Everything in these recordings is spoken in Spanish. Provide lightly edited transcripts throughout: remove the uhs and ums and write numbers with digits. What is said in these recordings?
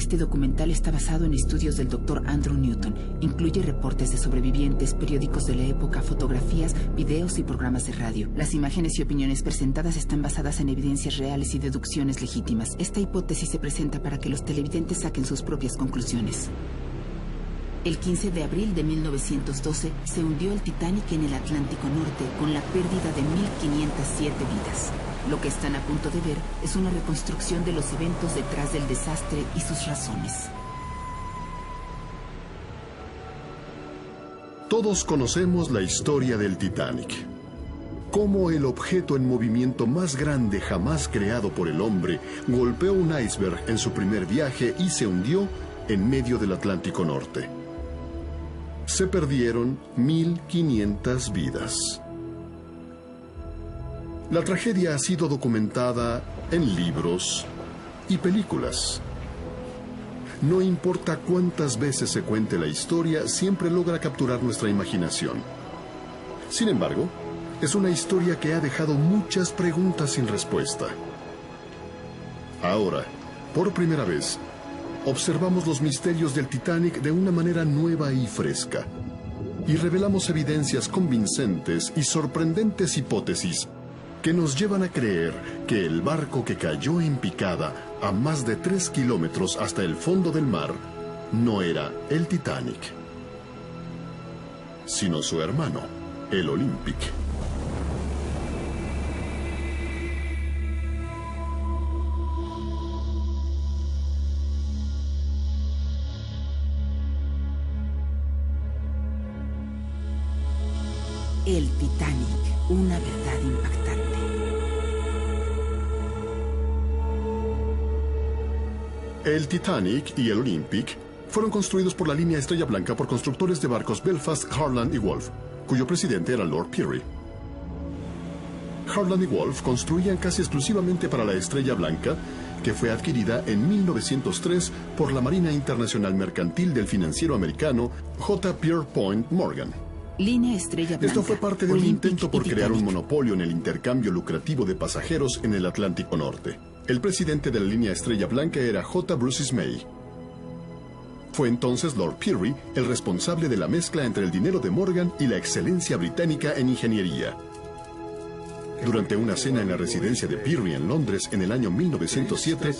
Este documental está basado en estudios del Dr. Andrew Newton. Incluye reportes de sobrevivientes, periódicos de la época, fotografías, videos y programas de radio. Las imágenes y opiniones presentadas están basadas en evidencias reales y deducciones legítimas. Esta hipótesis se presenta para que los televidentes saquen sus propias conclusiones. El 15 de abril de 1912 se hundió el Titanic en el Atlántico Norte con la pérdida de 1.507 vidas. Lo que están a punto de ver es una reconstrucción de los eventos detrás del desastre y sus razones. Todos conocemos la historia del Titanic. Cómo el objeto en movimiento más grande jamás creado por el hombre golpeó un iceberg en su primer viaje y se hundió en medio del Atlántico Norte. Se perdieron 1.500 vidas. La tragedia ha sido documentada en libros y películas. No importa cuántas veces se cuente la historia, siempre logra capturar nuestra imaginación. Sin embargo, es una historia que ha dejado muchas preguntas sin respuesta. Ahora, por primera vez, observamos los misterios del Titanic de una manera nueva y fresca. Y revelamos evidencias convincentes y sorprendentes hipótesis que nos llevan a creer que el barco que cayó en picada a más de 3 kilómetros hasta el fondo del mar no era el Titanic, sino su hermano, el Olympic. El Titanic, una verdad impactante. El Titanic y el Olympic fueron construidos por la línea Estrella Blanca por constructores de barcos Belfast, Harland y Wolff, cuyo presidente era Lord Pirrie. Harland y Wolff construían casi exclusivamente para la Estrella Blanca, que fue adquirida en 1903 por la Marina Internacional Mercantil del financiero americano J. Pierpont Morgan. Línea Estrella Blanca. Esto fue parte de un Olympic intento por y crear un Titanic. monopolio en el intercambio lucrativo de pasajeros en el Atlántico Norte. El presidente de la línea Estrella Blanca era J. Bruce May. Fue entonces Lord Pirrie el responsable de la mezcla entre el dinero de Morgan y la excelencia británica en ingeniería. Durante una cena en la residencia de Pirrie en Londres en el año 1907,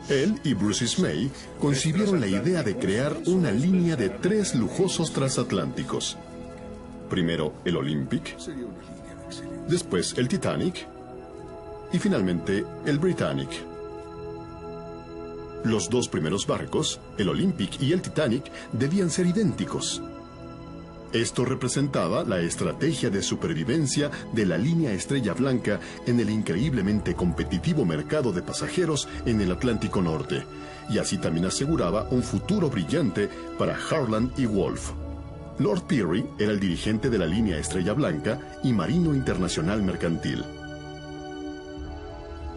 él y Bruce May concibieron la idea de crear una línea de 3 lujosos transatlánticos. Primero el Olympic, después el Titanic y finalmente el Britannic. Los 2 primeros barcos, el Olympic y el Titanic, debían ser idénticos. Esto representaba la estrategia de supervivencia de la línea Estrella Blanca en el increíblemente competitivo mercado de pasajeros en el Atlántico Norte, y así también aseguraba un futuro brillante para Harland y Wolff. Lord Pirrie era el dirigente de la línea Estrella Blanca y marino internacional mercantil.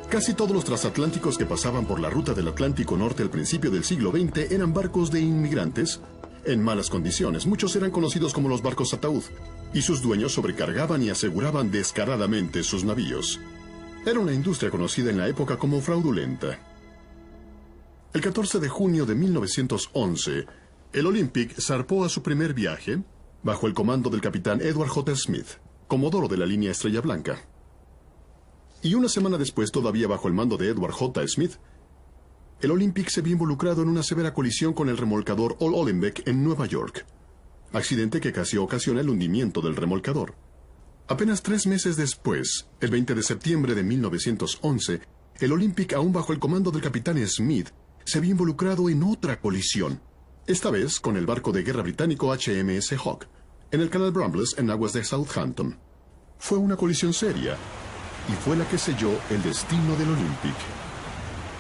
Casi todos los transatlánticos que pasaban por la ruta del Atlántico Norte al principio del siglo XX eran barcos de inmigrantes en malas condiciones. Muchos eran conocidos como los barcos ataúd, y sus dueños sobrecargaban y aseguraban descaradamente sus navíos. Era una industria conocida en la época como fraudulenta. El 14 de junio de 1911, el Olympic zarpó a su primer viaje bajo el comando del capitán Edward J. Smith, comodoro de la línea Estrella Blanca. Y una semana después, todavía bajo el mando de Edward J. Smith, el Olympic se vio involucrado en una severa colisión con el remolcador Old Olenbeck en Nueva York, accidente que casi ocasiona el hundimiento del remolcador. Apenas 3 meses después, el 20 de septiembre de 1911, el Olympic, aún bajo el comando del capitán Smith, se vio involucrado en otra colisión, esta vez con el barco de guerra británico HMS Hawke, en el canal Brambles en aguas de Southampton. Fue una colisión seria, y fue la que selló el destino del Olympic.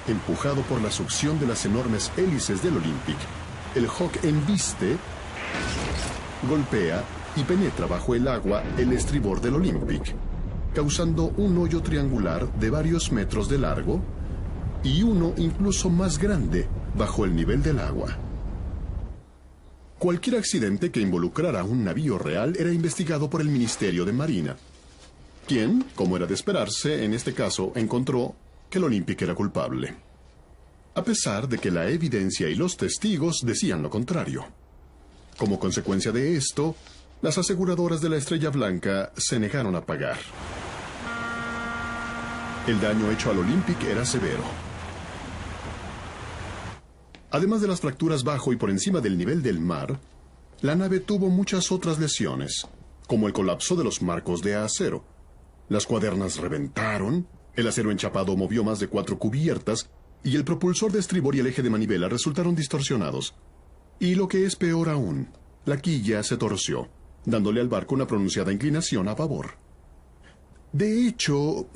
Empujado por la succión de las enormes hélices del Olympic, el Hawke embiste, golpea y penetra bajo el agua el estribor del Olympic, causando un hoyo triangular de varios metros de largo y uno incluso más grande bajo el nivel del agua. Cualquier accidente que involucrara un navío real era investigado por el Ministerio de Marina, quien, como era de esperarse, en este caso encontró que el Olympic era culpable. a pesar de que la evidencia y los testigos decían lo contrario. Como consecuencia de esto, las aseguradoras de la Estrella Blanca se negaron a pagar. El daño hecho al Olympic era severo. Además de las fracturas bajo y por encima del nivel del mar, la nave tuvo muchas otras lesiones, como el colapso de los marcos de acero. Las cuadernas reventaron, el acero enchapado movió más de 4 cubiertas y el propulsor de estribor y el eje de manivela resultaron distorsionados. Y lo que es peor aún, la quilla se torció, dándole al barco una pronunciada inclinación a babor. De hecho,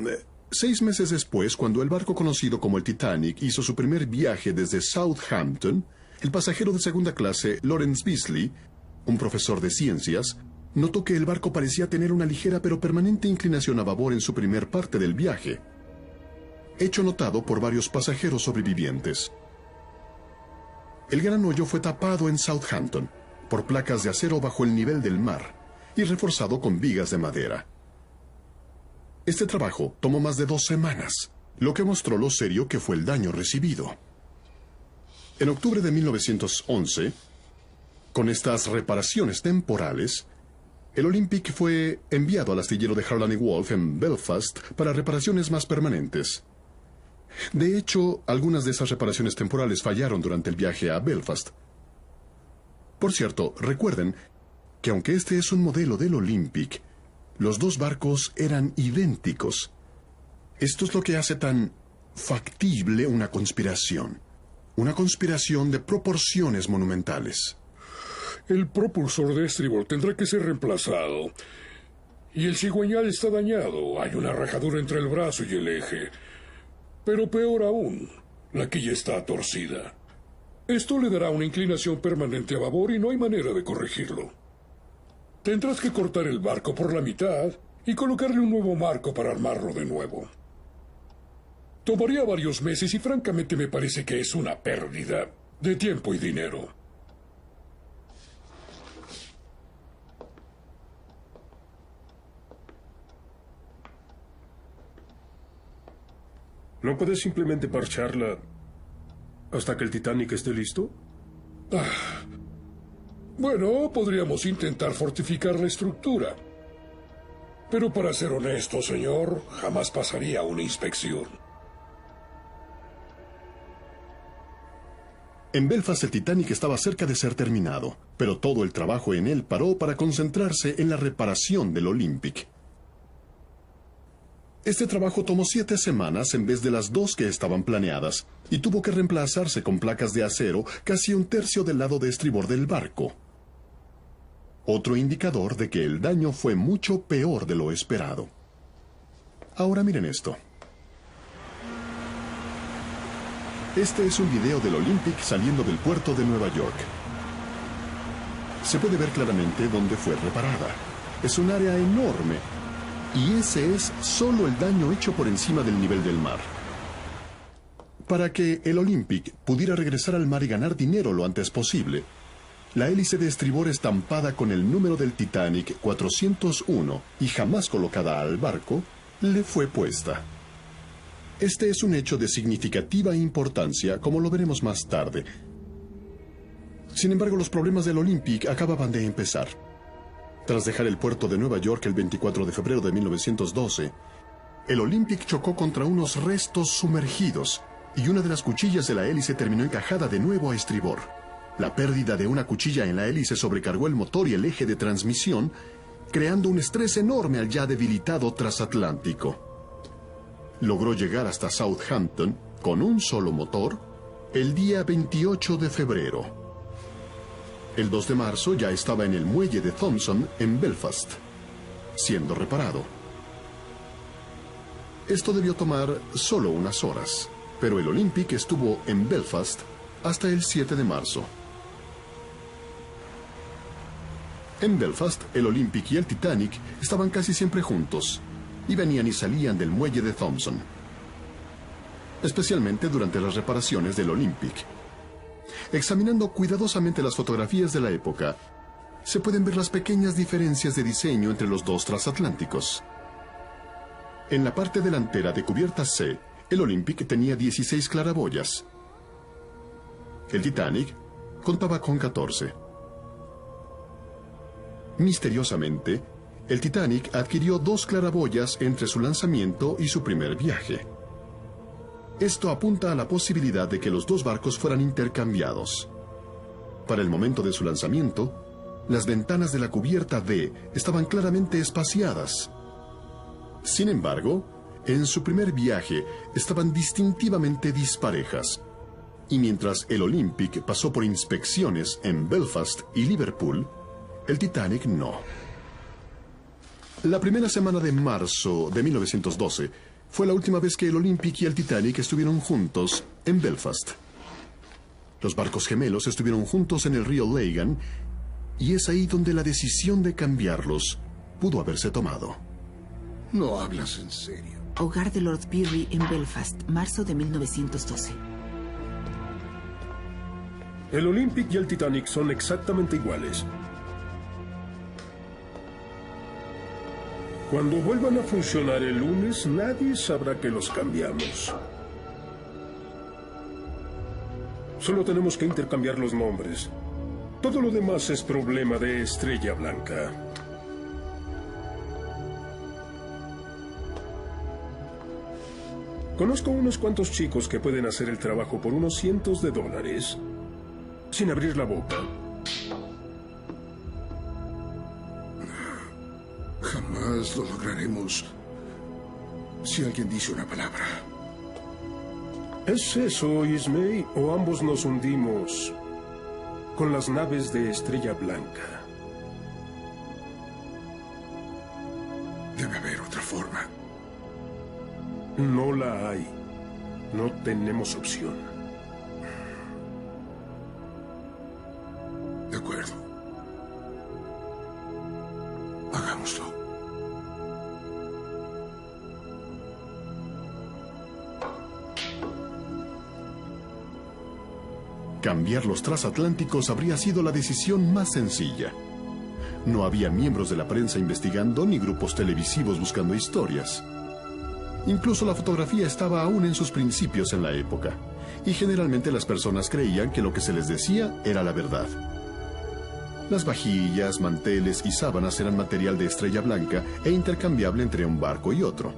6 meses después, cuando el barco conocido como el Titanic hizo su primer viaje desde Southampton, el pasajero de segunda clase, Lawrence Beasley, un profesor de ciencias, notó que el barco parecía tener una ligera pero permanente inclinación a babor en su primer parte del viaje, hecho notado por varios pasajeros sobrevivientes. El gran hoyo fue tapado en Southampton por placas de acero bajo el nivel del mar y reforzado con vigas de madera. Este trabajo tomó más de 2 semanas, lo que mostró lo serio que fue el daño recibido. En octubre de 1911, con estas reparaciones temporales, el Olympic fue enviado al astillero de Harland y Wolff en Belfast para reparaciones más permanentes. De hecho, algunas de esas reparaciones temporales fallaron durante el viaje a Belfast. Por cierto, recuerden que aunque este es un modelo del Olympic, los 2 barcos eran idénticos. Esto es lo que hace tan factible una conspiración de proporciones monumentales. El propulsor de estribor tendrá que ser reemplazado. Y el cigüeñal está dañado. Hay una rajadura entre el brazo y el eje. Pero peor aún, la quilla está torcida. Esto le dará una inclinación permanente a babor y no hay manera de corregirlo. Tendrás que cortar el barco por la mitad y colocarle un nuevo marco para armarlo de nuevo. Tomaría varios meses y francamente me parece que es una pérdida de tiempo y dinero. ¿No puedes simplemente parcharla hasta que el Titanic esté listo? Bueno, podríamos intentar fortificar la estructura. Pero para ser honesto, señor, jamás pasaría una inspección. En Belfast el Titanic estaba cerca de ser terminado, pero todo el trabajo en él paró para concentrarse en la reparación del Olympic. Este trabajo tomó 7 semanas en vez de las 2 que estaban planeadas, y tuvo que reemplazarse con placas de acero casi 1/3 del lado de estribor del barco. Otro indicador de que el daño fue mucho peor de lo esperado. Ahora miren esto. Este es un video del Olympic saliendo del puerto de Nueva York. Se puede ver claramente dónde fue reparada. Es un área enorme. Y ese es solo el daño hecho por encima del nivel del mar. Para que el Olympic pudiera regresar al mar y ganar dinero lo antes posible, la hélice de estribor estampada con el número del Titanic 401 y jamás colocada al barco, le fue puesta. Este es un hecho de significativa importancia, como lo veremos más tarde. Sin embargo, los problemas del Olympic acababan de empezar. Tras dejar el puerto de Nueva York el 24 de febrero de 1912, el Olympic chocó contra unos restos sumergidos y una de las cuchillas de la hélice terminó encajada de nuevo a estribor. La pérdida de una cuchilla en la hélice sobrecargó el motor y el eje de transmisión, creando un estrés enorme al ya debilitado transatlántico. Logró llegar hasta Southampton con un solo motor el día 28 de febrero. El 2 de marzo ya estaba en el muelle de Thompson, en Belfast, siendo reparado. Esto debió tomar solo unas horas, pero el Olympic estuvo en Belfast hasta el 7 de marzo. En Belfast, el Olympic y el Titanic estaban casi siempre juntos, y venían y salían del muelle de Thompson, especialmente durante las reparaciones del Olympic. Examinando cuidadosamente las fotografías de la época, se pueden ver las pequeñas diferencias de diseño entre los 2 transatlánticos. En la parte delantera de cubierta C, el Olympic tenía 16 claraboyas, El Titanic contaba con 14. Misteriosamente, el Titanic adquirió 2 claraboyas entre su lanzamiento y su primer viaje. Esto apunta a la posibilidad de que los 2 barcos fueran intercambiados. Para el momento de su lanzamiento, las ventanas de la cubierta D estaban claramente espaciadas. Sin embargo, en su primer viaje estaban distintivamente disparejas. Y mientras el Olympic pasó por inspecciones en Belfast y Liverpool, el Titanic no. La primera semana de marzo de 1912 fue la última vez que el Olympic y el Titanic estuvieron juntos en Belfast. Los barcos gemelos estuvieron juntos en el río Lagan, y es ahí donde la decisión de cambiarlos pudo haberse tomado. No hablas en serio. Hogar de Lord Pirrie en Belfast, marzo de 1912. El Olympic y el Titanic son exactamente iguales. Cuando vuelvan a funcionar el lunes, nadie sabrá que los cambiamos. Solo tenemos que intercambiar los nombres. Todo lo demás es problema de Estrella Blanca. Conozco unos cuantos chicos que pueden hacer el trabajo por unos cientos de dólares, sin abrir la boca. Jamás lo lograremos si alguien dice una palabra. ¿Es eso, Ismay? ¿O ambos nos hundimos con las naves de Estrella Blanca? Debe haber otra forma. No la hay. No tenemos opción. De acuerdo. Hagámoslo. Cambiar los transatlánticos habría sido la decisión más sencilla. No había miembros de la prensa investigando ni grupos televisivos buscando historias. Incluso la fotografía estaba aún en sus principios en la época, y generalmente las personas creían que lo que se les decía era la verdad. Las vajillas, manteles y sábanas eran material de Estrella Blanca e intercambiable entre un barco y otro.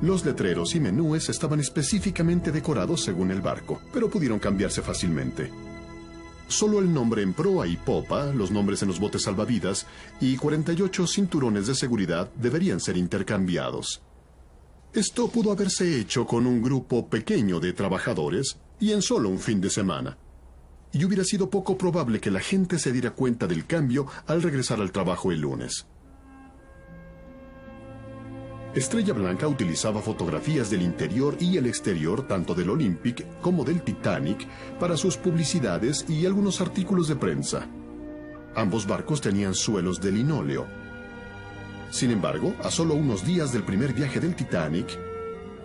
Los letreros y menúes estaban específicamente decorados según el barco, pero pudieron cambiarse fácilmente. Solo el nombre en proa y popa, los nombres en los botes salvavidas y 48 cinturones de seguridad deberían ser intercambiados. Esto pudo haberse hecho con un grupo pequeño de trabajadores y en solo un fin de semana. Y hubiera sido poco probable que la gente se diera cuenta del cambio al regresar al trabajo el lunes. Estrella Blanca utilizaba fotografías del interior y el exterior tanto del Olympic como del Titanic para sus publicidades y algunos artículos de prensa. Ambos barcos tenían suelos de linóleo. Sin embargo, a solo unos días del primer viaje del Titanic,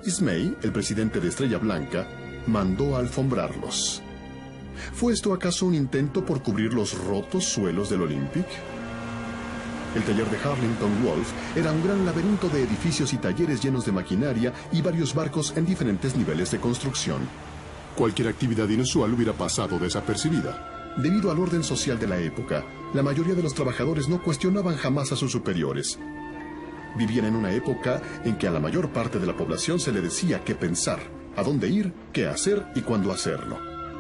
Ismay, el presidente de Estrella Blanca, mandó a alfombrarlos. ¿Fue esto acaso un intento por cubrir los rotos suelos del Olympic? El taller de Harlington Wolff era un gran laberinto de edificios y talleres llenos de maquinaria y varios barcos en diferentes niveles de construcción. Cualquier actividad inusual hubiera pasado desapercibida. Debido al orden social de la época, la mayoría de los trabajadores no cuestionaban jamás a sus superiores. Vivían en una época en que a la mayor parte de la población se le decía qué pensar, a dónde ir, qué hacer y cuándo hacerlo.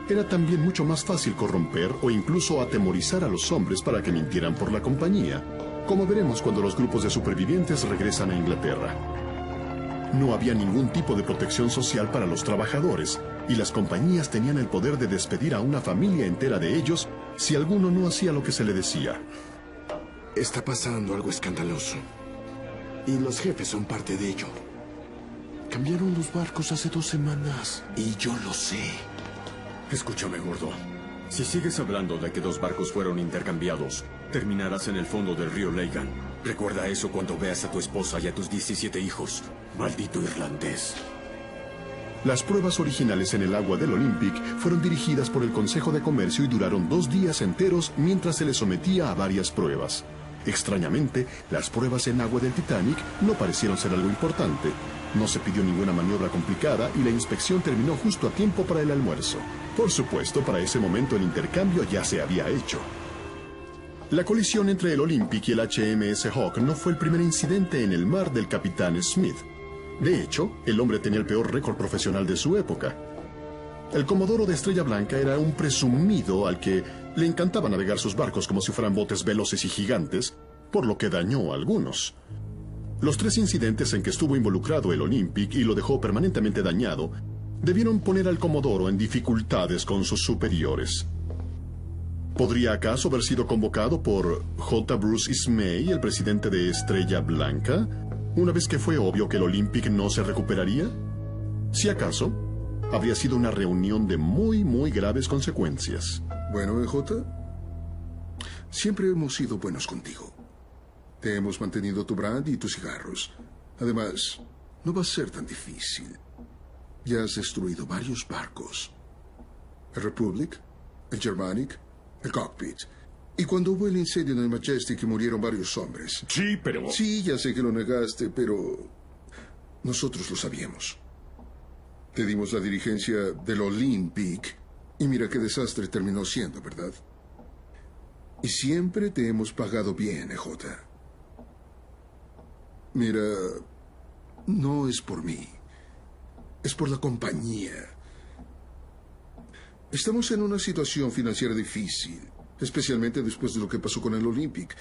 Era también mucho más fácil corromper o incluso atemorizar a los hombres para que mintieran por la compañía, como veremos cuando los grupos de supervivientes regresan a Inglaterra. No había ningún tipo de protección social para los trabajadores, y las compañías tenían el poder de despedir a una familia entera de ellos si alguno no hacía lo que se le decía. Está pasando algo escandaloso. Y los jefes son parte de ello. Cambiaron los barcos hace 2 semanas. Y yo lo sé. Escúchame, gordo. Si sigues hablando de que 2 barcos fueron intercambiados, terminarás en el fondo del río Lagan. Recuerda eso cuando veas a tu esposa y a tus 17 hijos. Maldito irlandés. Las pruebas originales en el agua del Olympic fueron dirigidas por el Consejo de Comercio y duraron 2 días enteros mientras se le sometía a varias pruebas. Extrañamente, las pruebas en agua del Titanic no parecieron ser algo importante. No se pidió ninguna maniobra complicada y la inspección terminó justo a tiempo para el almuerzo. Por supuesto, para ese momento el intercambio ya se había hecho. La colisión entre el Olympic y el HMS Hawk no fue el primer incidente en el mar del capitán Smith. De hecho, el hombre tenía el peor récord profesional de su época. El comodoro de Estrella Blanca era un presumido al que le encantaba navegar sus barcos como si fueran botes veloces y gigantes, por lo que dañó a algunos. Los 3 incidentes en que estuvo involucrado el Olympic y lo dejó permanentemente dañado, debieron poner al comodoro en dificultades con sus superiores. ¿Podría acaso haber sido convocado por J. Bruce Ismay, el presidente de Estrella Blanca, una vez que fue obvio que el Olympic no se recuperaría? Si acaso, habría sido una reunión de muy graves consecuencias. Bueno, EJ, siempre hemos sido buenos contigo. Te hemos mantenido tu brandy y tus cigarros. Además, no va a ser tan difícil. Ya has destruido varios barcos. El Republic, el Germanic, el Cockpit. Y cuando hubo el incendio en el Majestic murieron varios hombres. Sí, pero... Sí, ya sé que lo negaste, pero nosotros lo sabíamos. Te dimos la dirigencia del Olympic y mira qué desastre terminó siendo, ¿verdad? Y siempre te hemos pagado bien, EJ. Mira, no es por mí. Es por la compañía. Estamos en una situación financiera difícil, especialmente después de lo que pasó con el Olympic.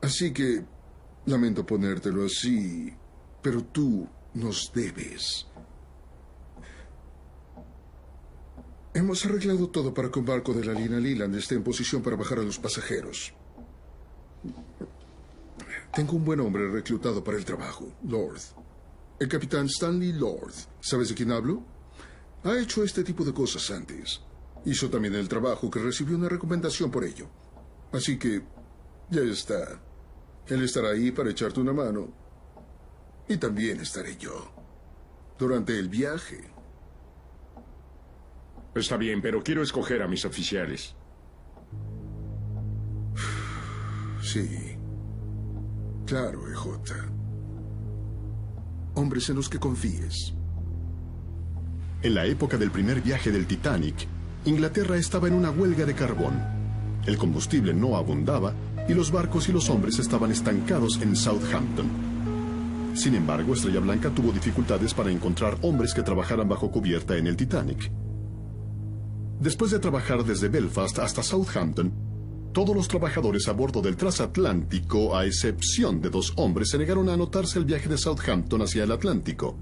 Así que, lamento ponértelo así, pero tú nos debes. Hemos arreglado todo para que un barco de la línea Leland esté en posición para bajar a los pasajeros. Tengo un buen hombre reclutado para el trabajo, Lord. El capitán Stanley Lord. ¿Sabes de quién hablo? Ha hecho este tipo de cosas antes. Hizo también el trabajo que recibió una recomendación por ello. Así que, ya está. Él estará ahí para echarte una mano. Y también estaré yo. Durante el viaje. Está bien, pero quiero escoger a mis oficiales. Sí. Claro, EJ. Hombres en los que confíes. En la época del primer viaje del Titanic, Inglaterra estaba en una huelga de carbón. El combustible no abundaba y los barcos y los hombres estaban estancados en Southampton. Sin embargo, Estrella Blanca tuvo dificultades para encontrar hombres que trabajaran bajo cubierta en el Titanic. Después de trabajar desde Belfast hasta Southampton, todos los trabajadores a bordo del transatlántico, a excepción de 2 hombres, se negaron a anotarse el viaje de Southampton hacia el Atlántico,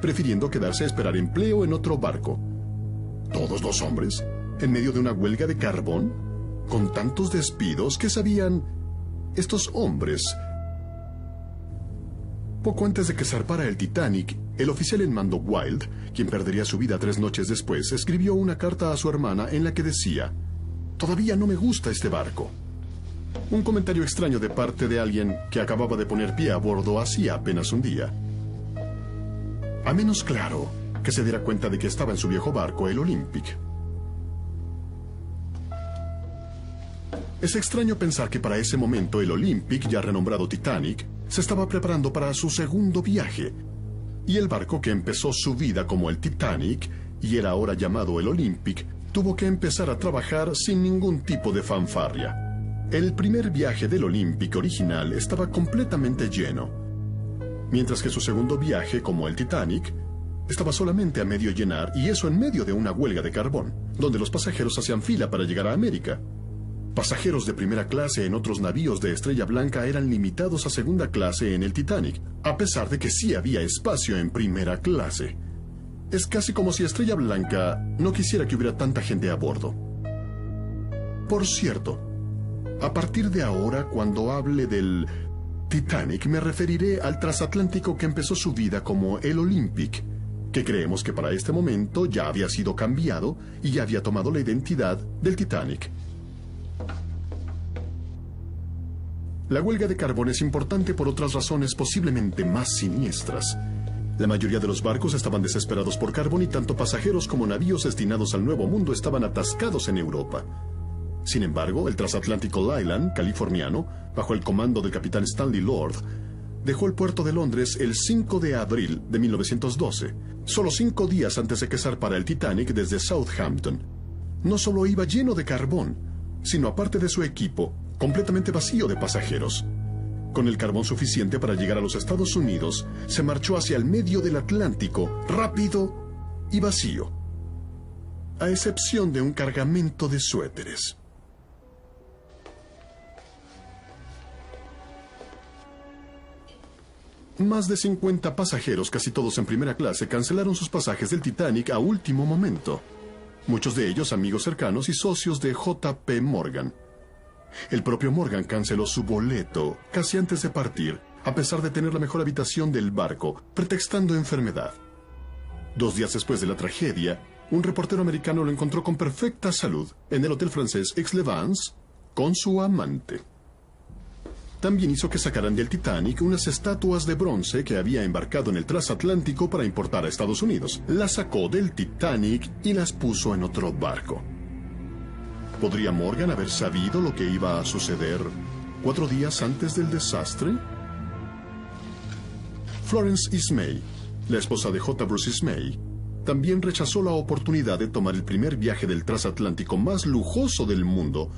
prefiriendo quedarse a esperar empleo en otro barco. ¿Todos los hombres? ¿En medio de una huelga de carbón? ¿Con tantos despidos? ¿Qué sabían estos hombres? Poco antes de que zarpara el Titanic, el oficial en mando Wilde, quien perdería su vida 3 noches después, escribió una carta a su hermana en la que decía: «Todavía no me gusta este barco». Un comentario extraño de parte de alguien que acababa de poner pie a bordo hacía apenas un día. A menos claro que se diera cuenta de que estaba en su viejo barco, el Olympic. Es extraño pensar que para ese momento el Olympic, ya renombrado Titanic, se estaba preparando para su segundo viaje, y el barco que empezó su vida como el Titanic, y era ahora llamado el Olympic, tuvo que empezar a trabajar sin ningún tipo de fanfarria. El primer viaje del Olympic original estaba completamente lleno, mientras que su segundo viaje, como el Titanic, estaba solamente a medio llenar, y eso en medio de una huelga de carbón, donde los pasajeros hacían fila para llegar a América. Pasajeros de primera clase en otros navíos de Estrella Blanca eran limitados a segunda clase en el Titanic, a pesar de que sí había espacio en primera clase. Es casi como si Estrella Blanca no quisiera que hubiera tanta gente a bordo. Por cierto, a partir de ahora, cuando hable del Titanic, me referiré al transatlántico que empezó su vida como el Olympic, que creemos que para este momento ya había sido cambiado y ya había tomado la identidad del Titanic. La huelga de carbón es importante por otras razones posiblemente más siniestras. La mayoría de los barcos estaban desesperados por carbón y tanto pasajeros como navíos destinados al Nuevo Mundo estaban atascados en Europa. Sin embargo, el transatlántico Leland, californiano, bajo el comando del capitán Stanley Lord, dejó el puerto de Londres el 5 de abril de 1912, solo 5 días antes de que zarpara el Titanic desde Southampton. No solo iba lleno de carbón, sino aparte de su equipo, completamente vacío de pasajeros. Con el carbón suficiente para llegar a los Estados Unidos, se marchó hacia el medio del Atlántico, rápido y vacío, a excepción de un cargamento de suéteres. Más de 50 pasajeros, casi todos en primera clase, cancelaron sus pasajes del Titanic a último momento. Muchos de ellos amigos cercanos y socios de J.P. Morgan. El propio Morgan canceló su boleto casi antes de partir, a pesar de tener la mejor habitación del barco, pretextando enfermedad. 2 días después de la tragedia, un reportero americano lo encontró con perfecta salud en el hotel francés Aix-les-Bains con su amante. También hizo que sacaran del Titanic unas estatuas de bronce que había embarcado en el transatlántico para importar a Estados Unidos. Las sacó del Titanic y las puso en otro barco. ¿Podría Morgan haber sabido lo que iba a suceder 4 días antes del desastre? Florence Ismay, la esposa de J. Bruce Ismay, también rechazó la oportunidad de tomar el primer viaje del transatlántico más lujoso del mundo,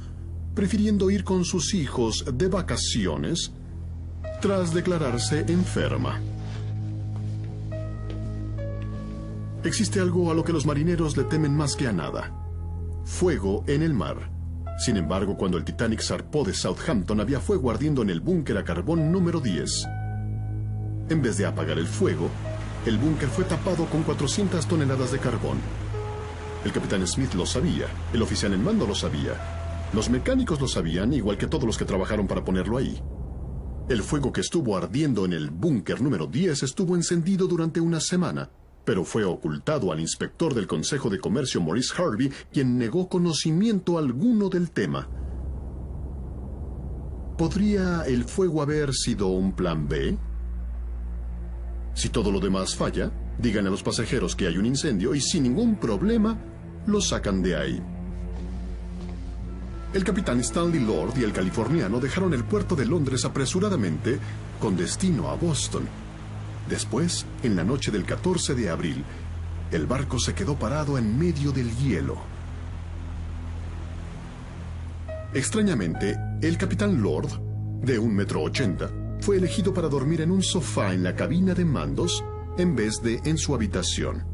prefiriendo ir con sus hijos de vacaciones tras declararse enferma. Existe algo a lo que los marineros le temen más que a nada: fuego en el mar. Sin embargo, cuando el Titanic zarpó de Southampton, había fuego ardiendo en el búnker a carbón número 10. En vez de apagar el fuego, el búnker fue tapado con 400 toneladas de carbón. El capitán Smith lo sabía, el oficial en mando lo sabía, los mecánicos lo sabían, igual que todos los que trabajaron para ponerlo ahí. El fuego que estuvo ardiendo en el búnker número 10 estuvo encendido durante una semana, pero fue ocultado al inspector del Consejo de Comercio Maurice Harvey, quien negó conocimiento alguno del tema. ¿Podría el fuego haber sido un plan B? Si todo lo demás falla, digan a los pasajeros que hay un incendio y sin ningún problema lo sacan de ahí. El capitán Stanley Lord y el californiano dejaron el puerto de Londres apresuradamente con destino a Boston. Después, en la noche del 14 de abril, el barco se quedó parado en medio del hielo. Extrañamente, el capitán Lord, de 1,80 m, fue elegido para dormir en un sofá en la cabina de mandos en vez de en su habitación.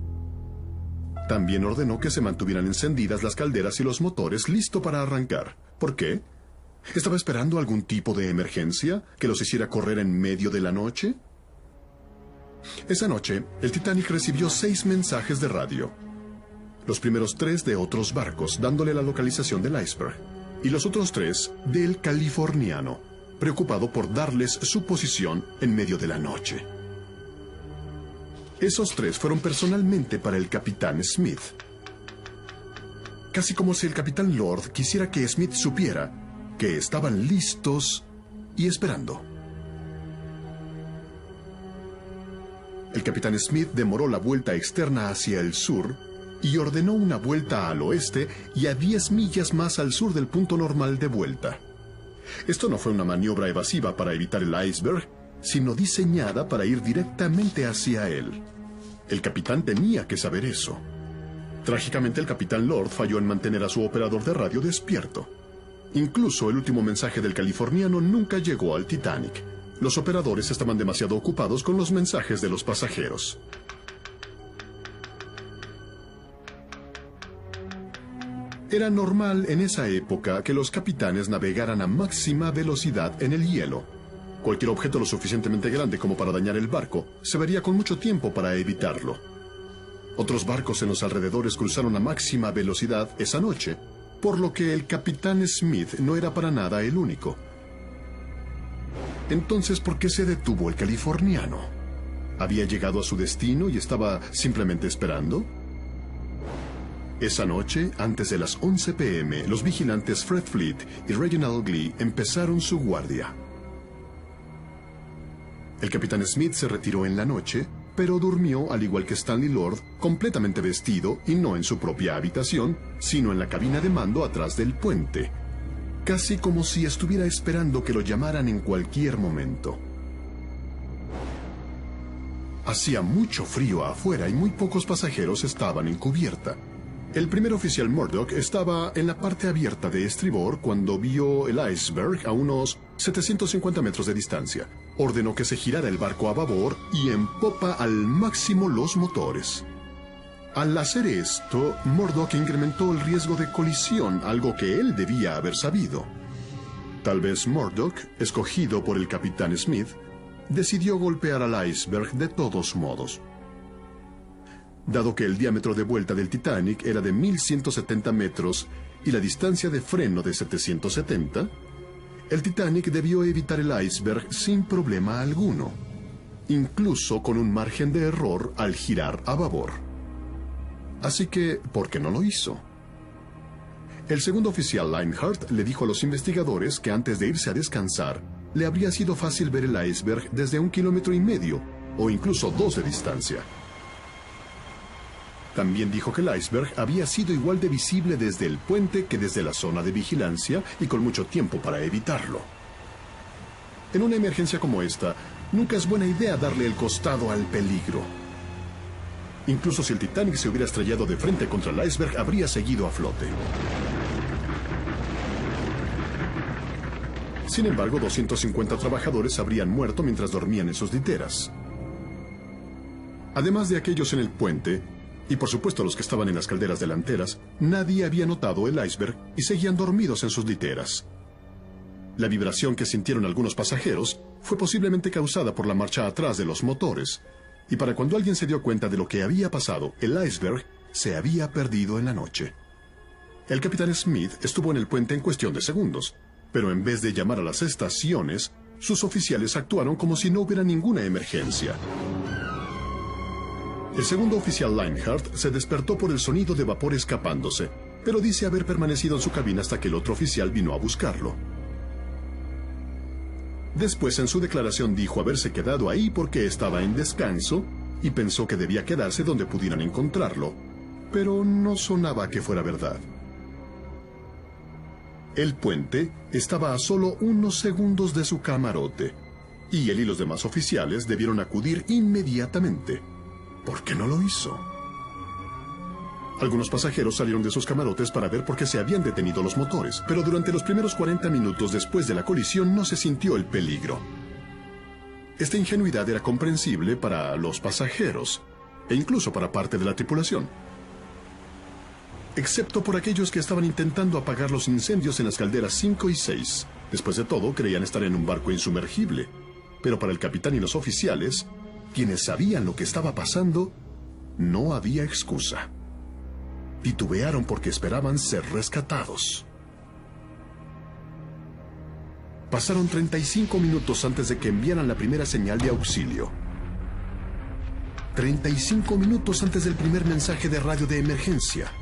También ordenó que se mantuvieran encendidas las calderas y los motores, listo para arrancar. ¿Por qué? ¿Estaba esperando algún tipo de emergencia que los hiciera correr en medio de la noche? Esa noche, el Titanic recibió 6 mensajes de radio. Los primeros 3 de otros barcos, dándole la localización del iceberg, y los otros 3 del californiano, preocupado por darles su posición en medio de la noche. Esos 3 fueron personalmente para el capitán Smith. Casi como si el capitán Lord quisiera que Smith supiera que estaban listos y esperando. El capitán Smith demoró la vuelta externa hacia el sur y ordenó una vuelta al oeste y a 10 millas más al sur del punto normal de vuelta. Esto no fue una maniobra evasiva para evitar el iceberg, sino diseñada para ir directamente hacia él. El capitán tenía que saber eso. Trágicamente, el capitán Lord falló en mantener a su operador de radio despierto. Incluso el último mensaje del californiano nunca llegó al Titanic. Los operadores estaban demasiado ocupados con los mensajes de los pasajeros. Era normal en esa época que los capitanes navegaran a máxima velocidad en el hielo. Cualquier objeto lo suficientemente grande como para dañar el barco se vería con mucho tiempo para evitarlo. Otros barcos en los alrededores cruzaron a máxima velocidad esa noche, por lo que el capitán Smith no era para nada el único. Entonces, ¿por qué se detuvo el californiano? ¿Había llegado a su destino y estaba simplemente esperando? Esa noche, antes de las 11 p.m., los vigilantes Fred Fleet y Reginald Glee empezaron su guardia. El capitán Smith se retiró en la noche, pero durmió, al igual que Stanley Lord, completamente vestido y no en su propia habitación, sino en la cabina de mando atrás del puente, casi como si estuviera esperando que lo llamaran en cualquier momento. Hacía mucho frío afuera y muy pocos pasajeros estaban en cubierta. El primer oficial Murdoch estaba en la parte abierta de estribor cuando vio el iceberg a unos 750 metros de distancia. Ordenó que se girara el barco a babor y en popa al máximo los motores. Al hacer esto, Murdoch incrementó el riesgo de colisión, algo que él debía haber sabido. Tal vez Murdoch, escogido por el capitán Smith, decidió golpear al iceberg de todos modos. Dado que el diámetro de vuelta del Titanic era de 1170 metros y la distancia de freno de 770, el Titanic debió evitar el iceberg sin problema alguno, incluso con un margen de error al girar a babor. Así que, ¿por qué no lo hizo? El segundo oficial Leinhardt le dijo a los investigadores que antes de irse a descansar, le habría sido fácil ver el iceberg desde 1,5 kilómetros o incluso 2 de distancia. También dijo que el iceberg había sido igual de visible desde el puente que desde la zona de vigilancia y con mucho tiempo para evitarlo. En una emergencia como esta, nunca es buena idea darle el costado al peligro. Incluso si el Titanic se hubiera estrellado de frente contra el iceberg, habría seguido a flote. Sin embargo, 250 trabajadores habrían muerto mientras dormían en sus literas. Además de aquellos en el puente, y por supuesto los que estaban en las calderas delanteras, nadie había notado el iceberg y seguían dormidos en sus literas. La vibración que sintieron algunos pasajeros fue posiblemente causada por la marcha atrás de los motores, y para cuando alguien se dio cuenta de lo que había pasado, el iceberg se había perdido en la noche. El capitán Smith estuvo en el puente en cuestión de segundos, pero en vez de llamar a las estaciones, sus oficiales actuaron como si no hubiera ninguna emergencia. El segundo oficial Leinhardt se despertó por el sonido de vapor escapándose, pero dice haber permanecido en su cabina hasta que el otro oficial vino a buscarlo. Después, en su declaración, dijo haberse quedado ahí porque estaba en descanso y pensó que debía quedarse donde pudieran encontrarlo, pero no sonaba que fuera verdad. El puente estaba a solo unos segundos de su camarote, y él y los demás oficiales debieron acudir inmediatamente. ¿Por qué no lo hizo? Algunos pasajeros salieron de sus camarotes para ver por qué se habían detenido los motores, pero durante los primeros 40 minutos después de la colisión no se sintió el peligro. Esta ingenuidad era comprensible para los pasajeros, e incluso para parte de la tripulación, excepto por aquellos que estaban intentando apagar los incendios en las calderas 5 y 6. Después de todo, creían estar en un barco insumergible, pero para el capitán y los oficiales, quienes sabían lo que estaba pasando, no había excusa. Titubearon porque esperaban ser rescatados. Pasaron 35 minutos antes de que enviaran la primera señal de auxilio. 35 minutos antes del primer mensaje de radio de emergencia.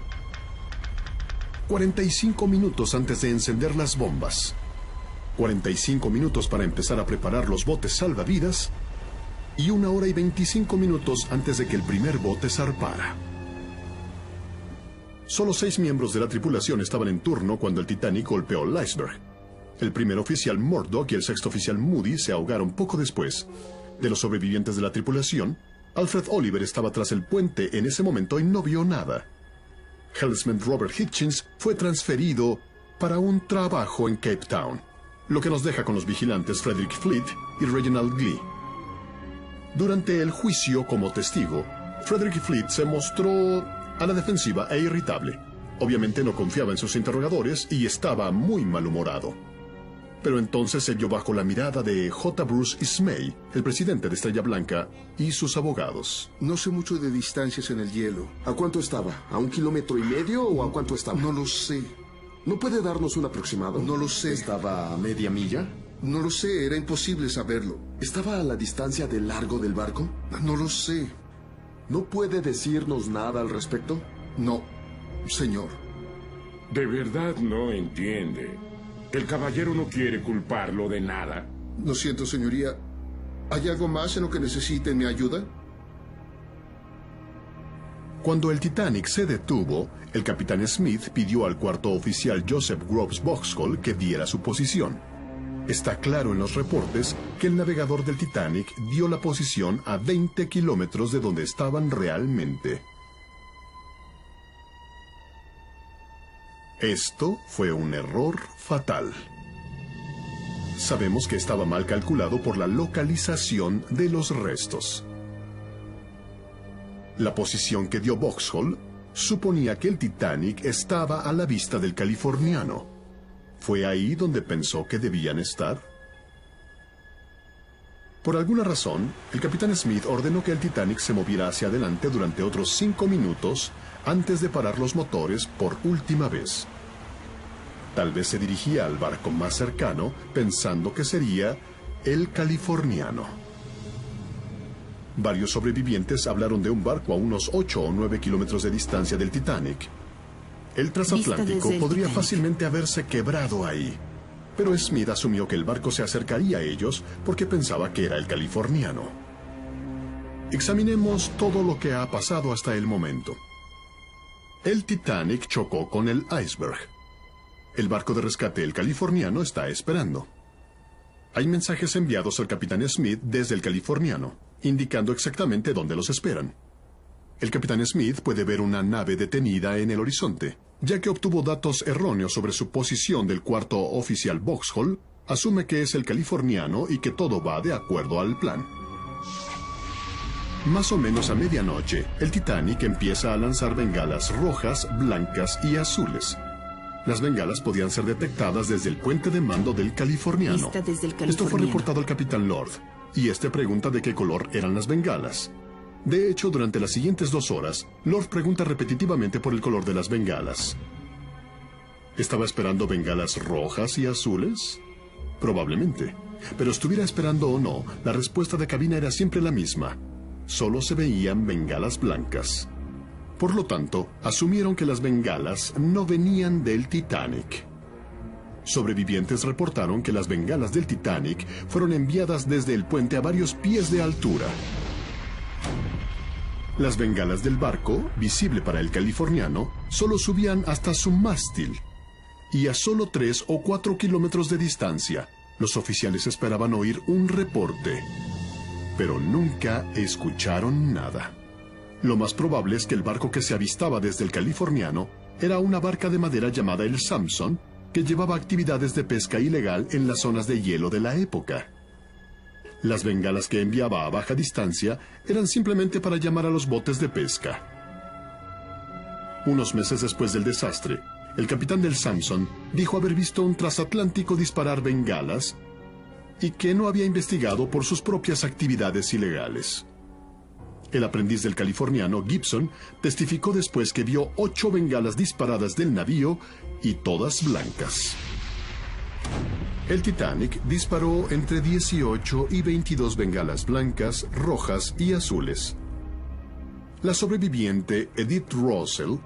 45 minutos antes de encender las bombas. 45 minutos para empezar a preparar los botes salvavidas. Y 1 hora y 25 minutos antes de que el primer bote zarpara. Solo 6 miembros de la tripulación estaban en turno cuando el Titanic golpeó el iceberg. El primer oficial Murdoch y el sexto oficial Moody se ahogaron poco después. De los sobrevivientes de la tripulación, Alfred Oliver estaba tras el puente en ese momento y no vio nada. Helmsman Robert Hitchens fue transferido para un trabajo en Cape Town, lo que nos deja con los vigilantes Frederick Fleet y Reginald Glee. Durante el juicio como testigo, Frederick Fleet se mostró a la defensiva e irritable. Obviamente no confiaba en sus interrogadores y estaba muy malhumorado. Pero entonces se vio bajo la mirada de J. Bruce Ismay, el presidente de Estrella Blanca, y sus abogados. No sé mucho de distancias en el hielo. ¿A cuánto estaba? ¿A 1,5 kilómetros o a cuánto estaba? No lo sé. ¿No puede darnos un aproximado? No lo sé. ¿Estaba a media milla? No lo sé, era imposible saberlo. ¿Estaba a la distancia de largo del barco? No lo sé. ¿No puede decirnos nada al respecto? No, señor. De verdad no entiende. El caballero no quiere culparlo de nada. Lo siento, señoría. ¿Hay algo más en lo que necesiten mi ayuda? Cuando el Titanic se detuvo, el capitán Smith pidió al cuarto oficial Joseph Groves Boxhall que diera su posición. Está claro en los reportes que el navegador del Titanic dio la posición a 20 kilómetros de donde estaban realmente. Esto fue un error fatal. Sabemos que estaba mal calculado por la localización de los restos. La posición que dio Vauxhall suponía que el Titanic estaba a la vista del californiano. ¿Fue ahí donde pensó que debían estar? Por alguna razón, el capitán Smith ordenó que el Titanic se moviera hacia adelante durante otros 5 minutos antes de parar los motores por última vez. Tal vez se dirigía al barco más cercano pensando que sería el californiano. Varios sobrevivientes hablaron de un barco a unos 8 o 9 kilómetros de distancia del Titanic. El transatlántico podría fácilmente haberse quebrado ahí, pero Smith asumió que el barco se acercaría a ellos porque pensaba que era el californiano. Examinemos todo lo que ha pasado hasta el momento. El Titanic chocó con el iceberg. El barco de rescate, el californiano, está esperando. Hay mensajes enviados al capitán Smith desde el californiano, indicando exactamente dónde los esperan. El capitán Smith puede ver una nave detenida en el horizonte. Ya que obtuvo datos erróneos sobre su posición del cuarto oficial Vauxhall, asume que es el californiano y que todo va de acuerdo al plan. Más o menos a medianoche, el Titanic empieza a lanzar bengalas rojas, blancas y azules. Las bengalas podían ser detectadas desde el puente de mando del californiano. Esto fue reportado al capitán Lord, y este pregunta de qué color eran las bengalas. De hecho, durante las siguientes 2 horas, Lord pregunta repetitivamente por el color de las bengalas. ¿Estaba esperando bengalas rojas y azules? Probablemente. Pero estuviera esperando o no, la respuesta de cabina era siempre la misma. Solo se veían bengalas blancas. Por lo tanto, asumieron que las bengalas no venían del Titanic. Sobrevivientes reportaron que las bengalas del Titanic fueron enviadas desde el puente a varios pies de altura. Las bengalas del barco, visible para el californiano, solo subían hasta su mástil. Y a solo 3 o 4 kilómetros de distancia, los oficiales esperaban oír un reporte. Pero nunca escucharon nada. Lo más probable es que el barco que se avistaba desde el californiano era una barca de madera llamada el Samson, que llevaba actividades de pesca ilegal en las zonas de hielo de la época. Las bengalas que enviaba a baja distancia eran simplemente para llamar a los botes de pesca. Unos meses después del desastre, el capitán del Samson dijo haber visto un transatlántico disparar bengalas y que no había investigado por sus propias actividades ilegales. El aprendiz del californiano, Gibson, testificó después que vio 8 bengalas disparadas del navío y todas blancas. El Titanic disparó entre 18 y 22 bengalas blancas, rojas y azules. La sobreviviente Edith Russell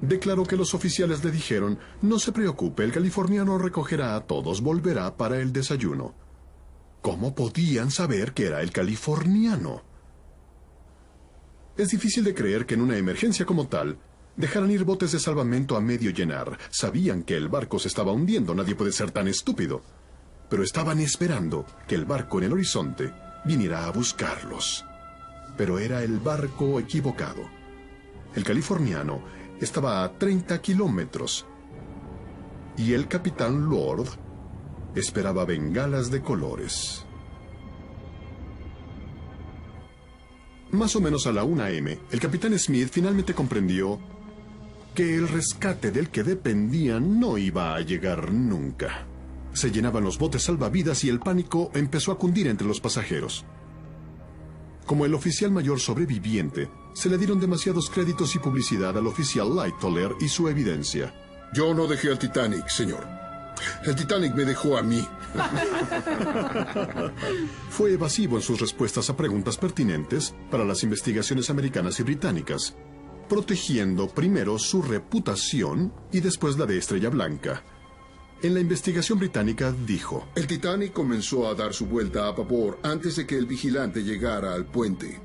declaró que los oficiales le dijeron: «No se preocupe, el californiano recogerá a todos, volverá para el desayuno». ¿Cómo podían saber que era el californiano? Es difícil de creer que en una emergencia como tal dejaran ir botes de salvamento a medio llenar. Sabían que el barco se estaba hundiendo, nadie puede ser tan estúpido. Pero estaban esperando que el barco en el horizonte viniera a buscarlos. Pero era el barco equivocado. El californiano estaba a 30 kilómetros. Y el capitán Lord esperaba bengalas de colores. Más o menos a la 1 a.m., el capitán Smith finalmente comprendió que el rescate del que dependían no iba a llegar nunca. Se llenaban los botes salvavidas y el pánico empezó a cundir entre los pasajeros. Como el oficial mayor sobreviviente, se le dieron demasiados créditos y publicidad al oficial Lightoller y su evidencia. Yo no dejé al Titanic, señor. El Titanic me dejó a mí. Fue evasivo en sus respuestas a preguntas pertinentes para las investigaciones americanas y británicas, protegiendo primero su reputación y después la de Estrella Blanca. En la investigación británica dijo: El Titanic comenzó a dar su vuelta a vapor antes de que el vigilante llegara al puente.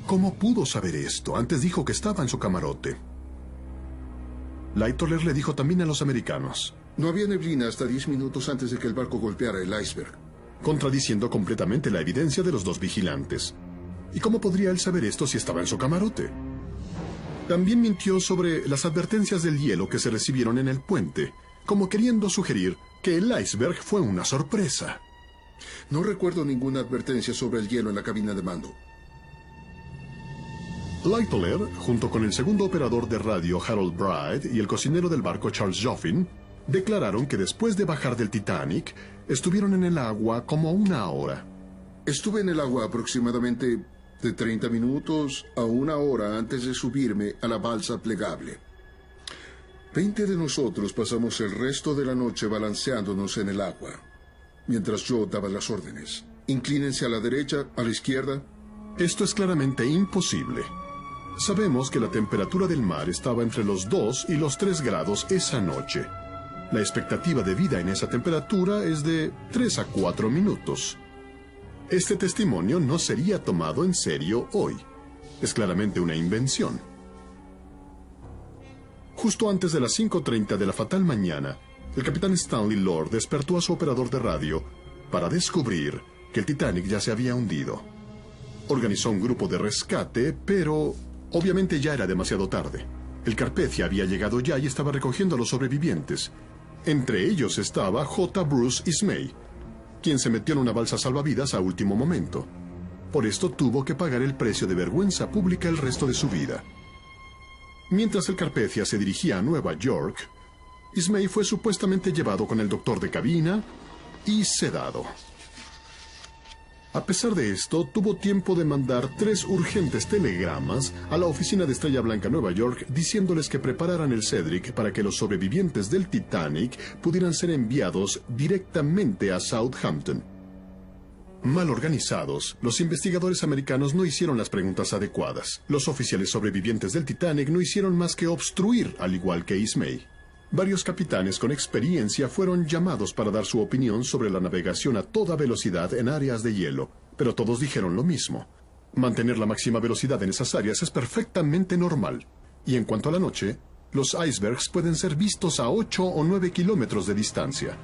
¿Cómo pudo saber esto? Antes dijo que estaba en su camarote. Lightoller le dijo también a los americanos: No había neblina hasta 10 minutos antes de que el barco golpeara el iceberg. Contradiciendo completamente la evidencia de los dos vigilantes. ¿Y cómo podría él saber esto si estaba en su camarote? También mintió sobre las advertencias del hielo que se recibieron en el puente, como queriendo sugerir que el iceberg fue una sorpresa. No recuerdo ninguna advertencia sobre el hielo en la cabina de mando. Lightoller, junto con el segundo operador de radio Harold Bride y el cocinero del barco Charles Joffin, declararon que después de bajar del Titanic, estuvieron en el agua como una hora. Estuve en el agua aproximadamente de 30 minutos a una hora antes de subirme a la balsa plegable. 20 de nosotros pasamos el resto de la noche balanceándonos en el agua, mientras yo daba las órdenes. Inclínense a la derecha, a la izquierda. Esto es claramente imposible. Sabemos que la temperatura del mar estaba entre los 2 y los 3 grados esa noche. La expectativa de vida en esa temperatura es de 3 a 4 minutos. Este testimonio no sería tomado en serio hoy. Es claramente una invención. Justo antes de las 5:30 de la fatal mañana, el capitán Stanley Lord despertó a su operador de radio para descubrir que el Titanic ya se había hundido. Organizó un grupo de rescate, pero obviamente ya era demasiado tarde. El Carpathia había llegado ya y estaba recogiendo a los sobrevivientes. Entre ellos estaba J. Bruce Ismay, quien se metió en una balsa salvavidas a último momento. Por esto tuvo que pagar el precio de vergüenza pública el resto de su vida. Mientras el Carpathia se dirigía a Nueva York, Ismay fue supuestamente llevado con el doctor de cabina y sedado. A pesar de esto, tuvo tiempo de mandar 3 urgentes telegramas a la oficina de Estrella Blanca Nueva York diciéndoles que prepararan el Cedric para que los sobrevivientes del Titanic pudieran ser enviados directamente a Southampton. Mal organizados, los investigadores americanos no hicieron las preguntas adecuadas. Los oficiales sobrevivientes del Titanic no hicieron más que obstruir, al igual que Ismay. Varios capitanes con experiencia fueron llamados para dar su opinión sobre la navegación a toda velocidad en áreas de hielo, pero todos dijeron lo mismo. Mantener la máxima velocidad en esas áreas es perfectamente normal. Y en cuanto a la noche, los icebergs pueden ser vistos a 8 o 9 kilómetros de distancia.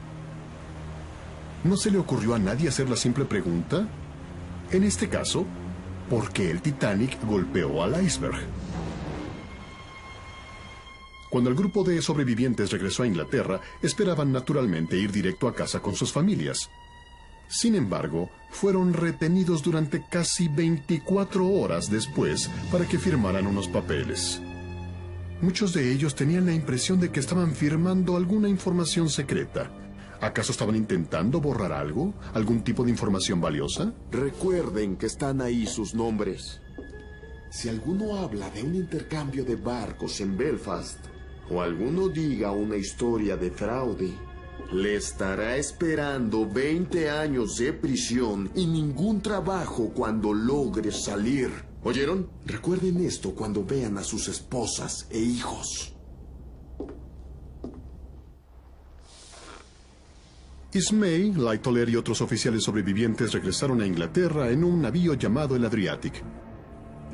¿No se le ocurrió a nadie hacer la simple pregunta? En este caso, ¿por qué el Titanic golpeó al iceberg? Cuando el grupo de sobrevivientes regresó a Inglaterra, esperaban naturalmente ir directo a casa con sus familias. Sin embargo, fueron retenidos durante casi 24 horas después para que firmaran unos papeles. Muchos de ellos tenían la impresión de que estaban firmando alguna información secreta. ¿Acaso estaban intentando borrar algo? ¿Algún tipo de información valiosa? Recuerden que están ahí sus nombres. Si alguno habla de un intercambio de barcos en Belfast, o alguno diga una historia de fraude, le estará esperando 20 años de prisión y ningún trabajo cuando logre salir. ¿Oyeron? Recuerden esto cuando vean a sus esposas e hijos. Ismay, Lightoller y otros oficiales sobrevivientes regresaron a Inglaterra en un navío llamado el Adriatic.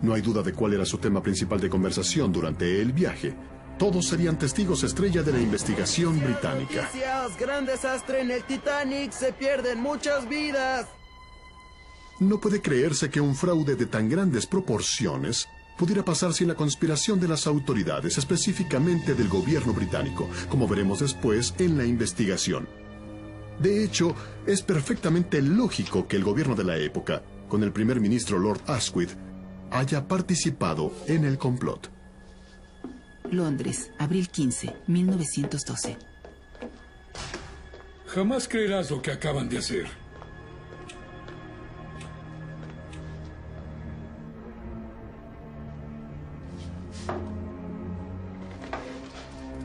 No hay duda de cuál era su tema principal de conversación durante el viaje. Todos serían testigos estrella de la investigación británica. Noticias, gran desastre en el Titanic, se pierden muchas vidas. No puede creerse que un fraude de tan grandes proporciones pudiera pasar sin la conspiración de las autoridades, específicamente del gobierno británico, como veremos después en la investigación. De hecho, es perfectamente lógico que el gobierno de la época, con el primer ministro Lord Asquith, haya participado en el complot. Londres, abril 15, 1912. Jamás creerás lo que acaban de hacer.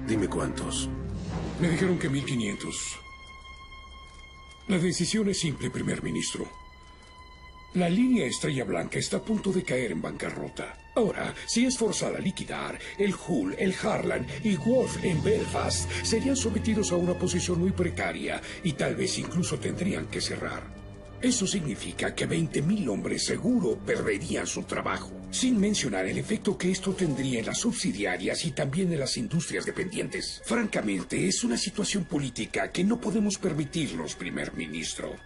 Dime cuántos. Me dijeron que 1500. La decisión es simple, primer ministro. La línea Estrella Blanca está a punto de caer en bancarrota. Ahora, si es forzada a liquidar, el Hull, el Harland y Wolf en Belfast serían sometidos a una posición muy precaria y tal vez incluso tendrían que cerrar. Eso significa que 20.000 hombres seguro perderían su trabajo, sin mencionar el efecto que esto tendría en las subsidiarias y también en las industrias dependientes. Francamente, es una situación política que no podemos permitirnos, primer ministro.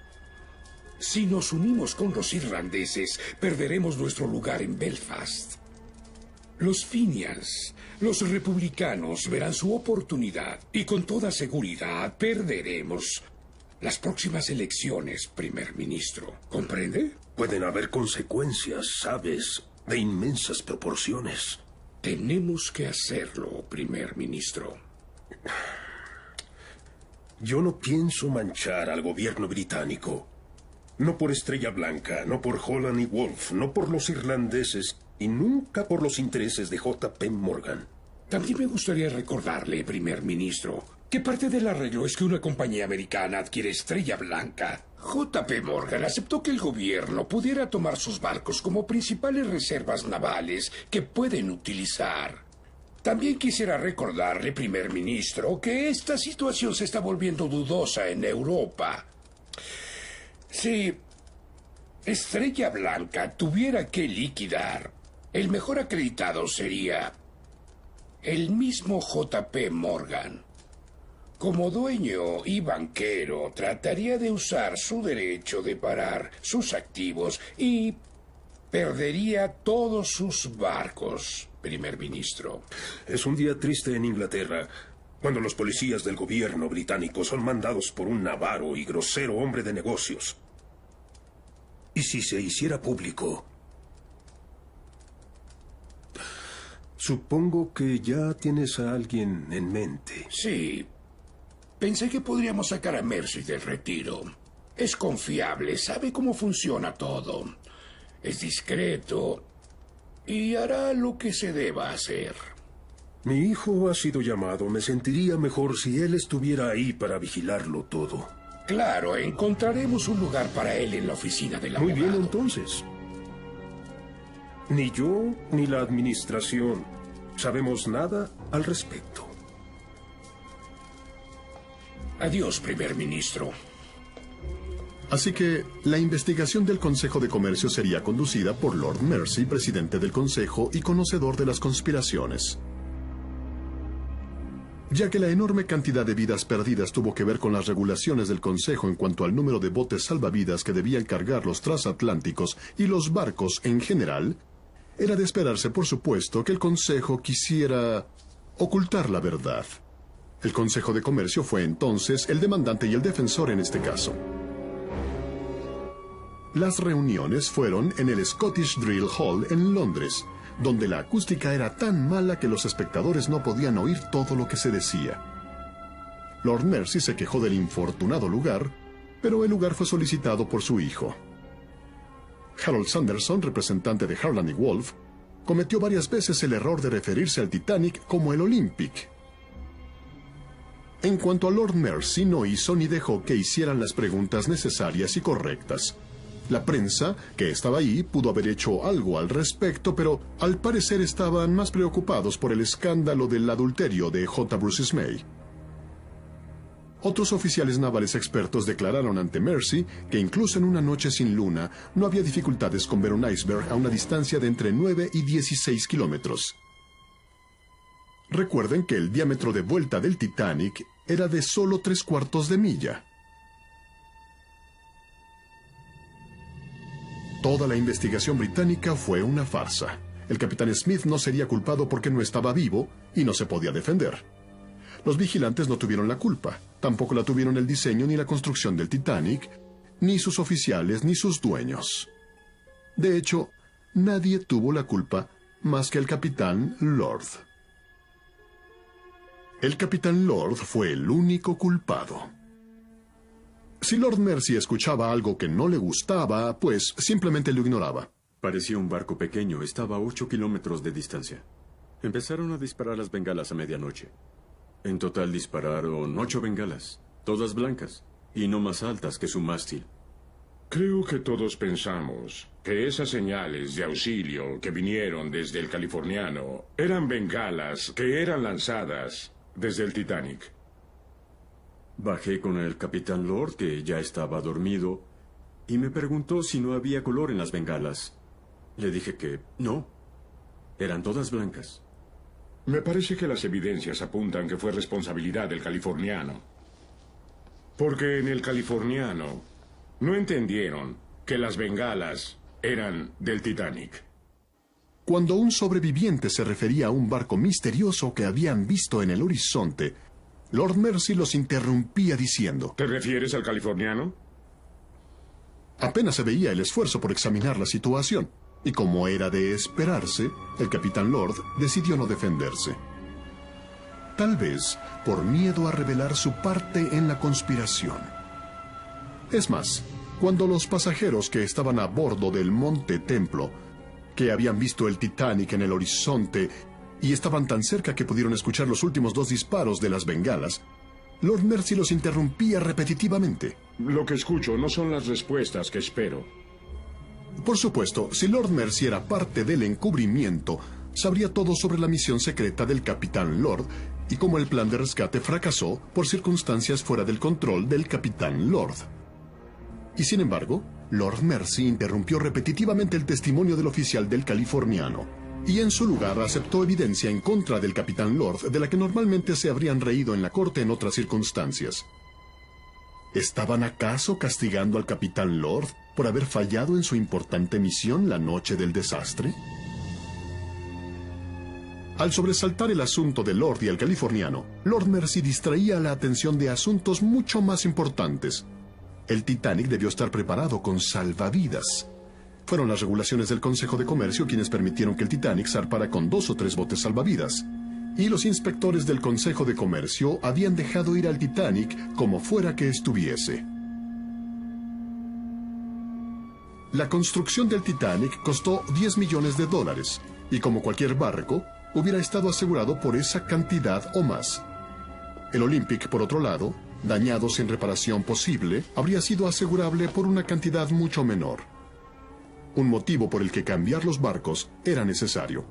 Si nos unimos con los irlandeses, perderemos nuestro lugar en Belfast. Los Fenians, los republicanos, verán su oportunidad y con toda seguridad perderemos las próximas elecciones, primer ministro. ¿Comprende? Pueden haber consecuencias, ¿sabes?, de inmensas proporciones. Tenemos que hacerlo, primer ministro. Yo no pienso manchar al gobierno británico. No por Estrella Blanca, no por Holland y Wolf, no por los irlandeses y nunca por los intereses de J.P. Morgan. También me gustaría recordarle, primer ministro, que parte del arreglo es que una compañía americana adquiere Estrella Blanca. J.P. Morgan aceptó que el gobierno pudiera tomar sus barcos como principales reservas navales que pueden utilizar. También quisiera recordarle, primer ministro, que esta situación se está volviendo dudosa en Europa. Si Estrella Blanca tuviera que liquidar, el mejor acreditado sería el mismo J.P. Morgan. Como dueño y banquero, trataría de usar su derecho de parar sus activos y perdería todos sus barcos, primer ministro. Es un día triste en Inglaterra, cuando los policías del gobierno británico son mandados por un avaro y grosero hombre de negocios. ¿Y si se hiciera público? Supongo que ya tienes a alguien en mente. Sí. Pensé que podríamos sacar a Mercy del retiro. Es confiable, sabe cómo funciona todo. Es discreto y hará lo que se deba hacer. Mi hijo ha sido llamado. Me sentiría mejor si él estuviera ahí para vigilarlo todo. Claro, encontraremos un lugar para él en la oficina del abogado. Muy bien, entonces. Ni yo ni la administración sabemos nada al respecto. Adiós, primer ministro. Así que la investigación del Consejo de Comercio sería conducida por Lord Mersey, presidente del Consejo y conocedor de las conspiraciones. Ya que la enorme cantidad de vidas perdidas tuvo que ver con las regulaciones del Consejo en cuanto al número de botes salvavidas que debían cargar los transatlánticos y los barcos en general, era de esperarse, por supuesto, que el Consejo quisiera ocultar la verdad. El Consejo de Comercio fue entonces el demandante y el defensor en este caso. Las reuniones fueron en el Scottish Drill Hall en Londres, donde la acústica era tan mala que los espectadores no podían oír todo lo que se decía. Lord Mersey se quejó del infortunado lugar, pero el lugar fue solicitado por su hijo. Harold Sanderson, representante de Harland y Wolff, cometió varias veces el error de referirse al Titanic como el Olympic. En cuanto a Lord Mersey, no hizo ni dejó que hicieran las preguntas necesarias y correctas. La prensa, que estaba ahí, pudo haber hecho algo al respecto, pero al parecer estaban más preocupados por el escándalo del adulterio de J. Bruce May. Otros oficiales navales expertos declararon ante Mersey que incluso en una noche sin luna no había dificultades con ver un iceberg a una distancia de entre 9 y 16 kilómetros. Recuerden que el diámetro de vuelta del Titanic era de solo 3/4 de milla. Toda la investigación británica fue una farsa. El capitán Smith no sería culpado porque no estaba vivo y no se podía defender. Los vigilantes no tuvieron la culpa. Tampoco la tuvieron el diseño ni la construcción del Titanic, ni sus oficiales ni sus dueños. De hecho, nadie tuvo la culpa más que el capitán Lord. El capitán Lord fue el único culpado. Si Lord Mersey escuchaba algo que no le gustaba, pues simplemente lo ignoraba. Parecía un barco pequeño, estaba a 8 kilómetros de distancia. Empezaron a disparar las bengalas a medianoche. En total dispararon 8 bengalas, todas blancas, y no más altas que su mástil. Creo que todos pensamos que esas señales de auxilio que vinieron desde el californiano eran bengalas que eran lanzadas desde el Titanic. Bajé con el capitán Lord, que ya estaba dormido, y me preguntó si no había color en las bengalas. Le dije que no. Eran todas blancas. Me parece que las evidencias apuntan que fue responsabilidad del californiano. Porque en el californiano no entendieron que las bengalas eran del Titanic. Cuando un sobreviviente se refería a un barco misterioso que habían visto en el horizonte, Lord Mercy los interrumpía diciendo: ¿Te refieres al californiano? Apenas se veía el esfuerzo por examinar la situación, y como era de esperarse, el capitán Lord decidió no defenderse. Tal vez por miedo a revelar su parte en la conspiración. Es más, cuando los pasajeros que estaban a bordo del Monte Templo, que habían visto el Titanic en el horizonte y estaban tan cerca que pudieron escuchar los últimos 2 disparos de las bengalas, Lord Mercy los interrumpía repetitivamente. Lo que escucho no son las respuestas que espero. Por supuesto, si Lord Mercy era parte del encubrimiento, sabría todo sobre la misión secreta del Capitán Lord y cómo el plan de rescate fracasó por circunstancias fuera del control del Capitán Lord. Y sin embargo, Lord Mercy interrumpió repetitivamente el testimonio del oficial del californiano, y en su lugar aceptó evidencia en contra del Capitán Lord de la que normalmente se habrían reído en la corte en otras circunstancias. ¿Estaban acaso castigando al Capitán Lord por haber fallado en su importante misión la noche del desastre? Al sobresaltar el asunto de Lord y el californiano, Lord Mercy distraía la atención de asuntos mucho más importantes. El Titanic debió estar preparado con salvavidas. Fueron las regulaciones del Consejo de Comercio quienes permitieron que el Titanic zarpara con 2 o 3 botes salvavidas. Y los inspectores del Consejo de Comercio habían dejado ir al Titanic como fuera que estuviese. La construcción del Titanic costó $10 millones, y como cualquier barco, hubiera estado asegurado por esa cantidad o más. El Olympic, por otro lado, dañado sin reparación posible, habría sido asegurable por una cantidad mucho menor. Un motivo por el que cambiar los barcos era necesario.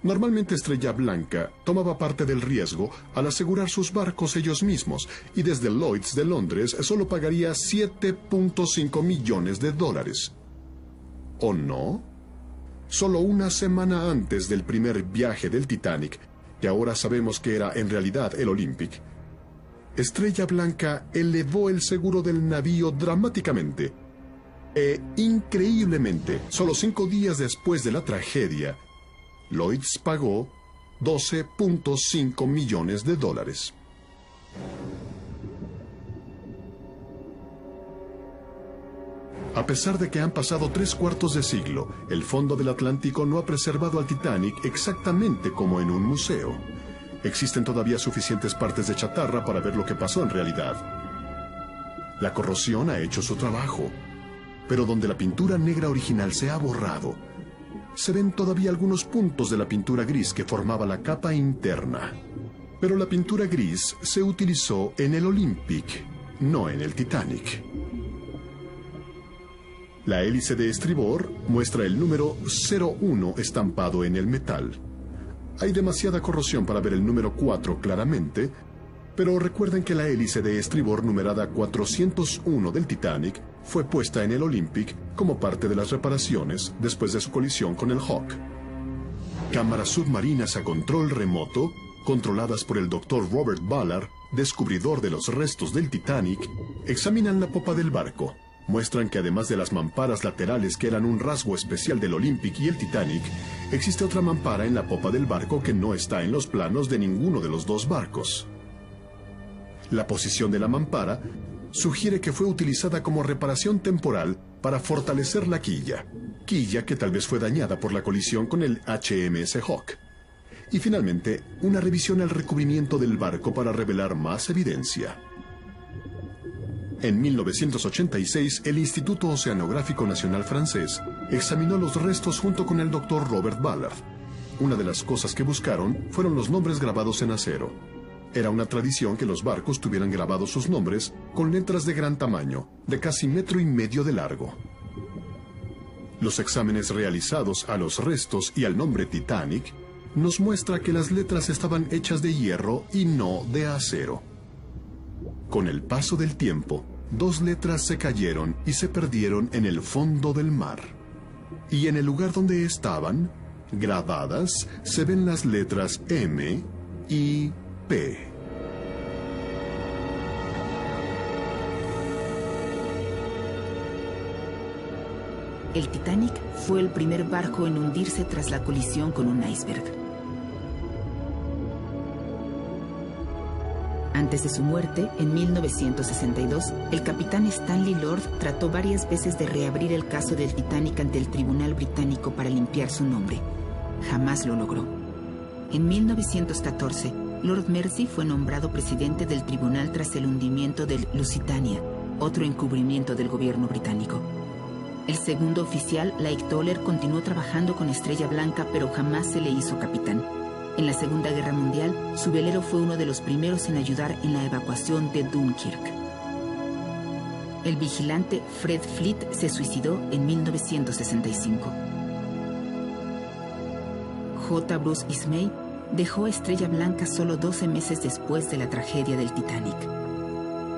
Normalmente Estrella Blanca tomaba parte del riesgo al asegurar sus barcos ellos mismos, y desde Lloyd's de Londres solo pagaría $7.5 millones. ¿O no? Solo una semana antes del primer viaje del Titanic, que ahora sabemos que era en realidad el Olympic, Estrella Blanca elevó el seguro del navío dramáticamente. Increíblemente, solo 5 días después de la tragedia, Lloyd's pagó $12.5 millones. A pesar de que han pasado 3/4 de siglo, el fondo del Atlántico no ha preservado al Titanic exactamente como en un museo. Existen todavía suficientes partes de chatarra para ver lo que pasó en realidad. La corrosión ha hecho su trabajo, pero donde la pintura negra original se ha borrado, se ven todavía algunos puntos de la pintura gris que formaba la capa interna. Pero la pintura gris se utilizó en el Olympic, no en el Titanic. La hélice de estribor muestra el número 01 estampado en el metal. Hay demasiada corrosión para ver el número 4 claramente, pero recuerden que la hélice de estribor numerada 401 del Titanic fue puesta en el Olympic como parte de las reparaciones después de su colisión con el Hawk. Cámaras submarinas a control remoto, controladas por el Dr. Robert Ballard, descubridor de los restos del Titanic, examinan la popa del barco. Muestran que además de las mamparas laterales que eran un rasgo especial del Olympic y el Titanic, existe otra mampara en la popa del barco que no está en los planos de ninguno de los 2 barcos. La posición de la mampara sugiere que fue utilizada como reparación temporal para fortalecer la quilla que tal vez fue dañada por la colisión con el HMS Hawk. Y finalmente, una revisión al recubrimiento del barco para revelar más evidencia. En 1986, el Instituto Oceanográfico Nacional francés examinó los restos junto con el Dr. Robert Ballard. Una de las cosas que buscaron fueron los nombres grabados en acero. Era una tradición que los barcos tuvieran grabados sus nombres con letras de gran tamaño, de casi 1,5 metros de largo. Los exámenes realizados a los restos y al nombre Titanic nos muestra que las letras estaban hechas de hierro y no de acero. Con el paso del tiempo, 2 letras se cayeron y se perdieron en el fondo del mar. Y en el lugar donde estaban, grabadas, se ven las letras M y P. El Titanic fue el primer barco en hundirse tras la colisión con un iceberg. Antes de su muerte, en 1962, el capitán Stanley Lord trató varias veces de reabrir el caso del Titanic ante el Tribunal Británico para limpiar su nombre. Jamás lo logró. En 1914, Lord Mersey fue nombrado presidente del tribunal tras el hundimiento del Lusitania, otro encubrimiento del gobierno británico. El segundo oficial, Lake Toller, continuó trabajando con Estrella Blanca, pero jamás se le hizo capitán. En la Segunda Guerra Mundial, su velero fue uno de los primeros en ayudar en la evacuación de Dunkirk. El vigilante Fred Fleet se suicidó en 1965. J. Bruce Ismay dejó Estrella Blanca solo 12 meses después de la tragedia del Titanic.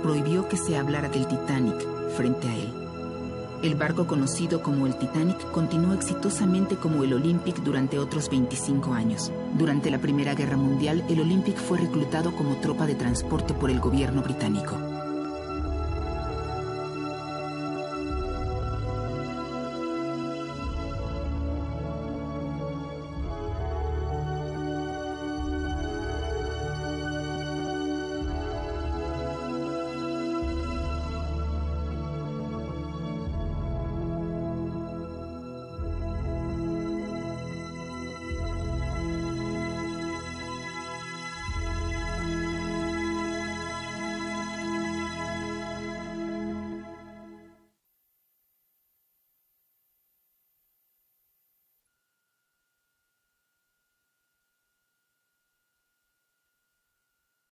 Prohibió que se hablara del Titanic frente a él. El barco conocido como el Titanic continuó exitosamente como el Olympic durante otros 25 años. Durante la Primera Guerra Mundial, el Olympic fue reclutado como tropa de transporte por el gobierno británico.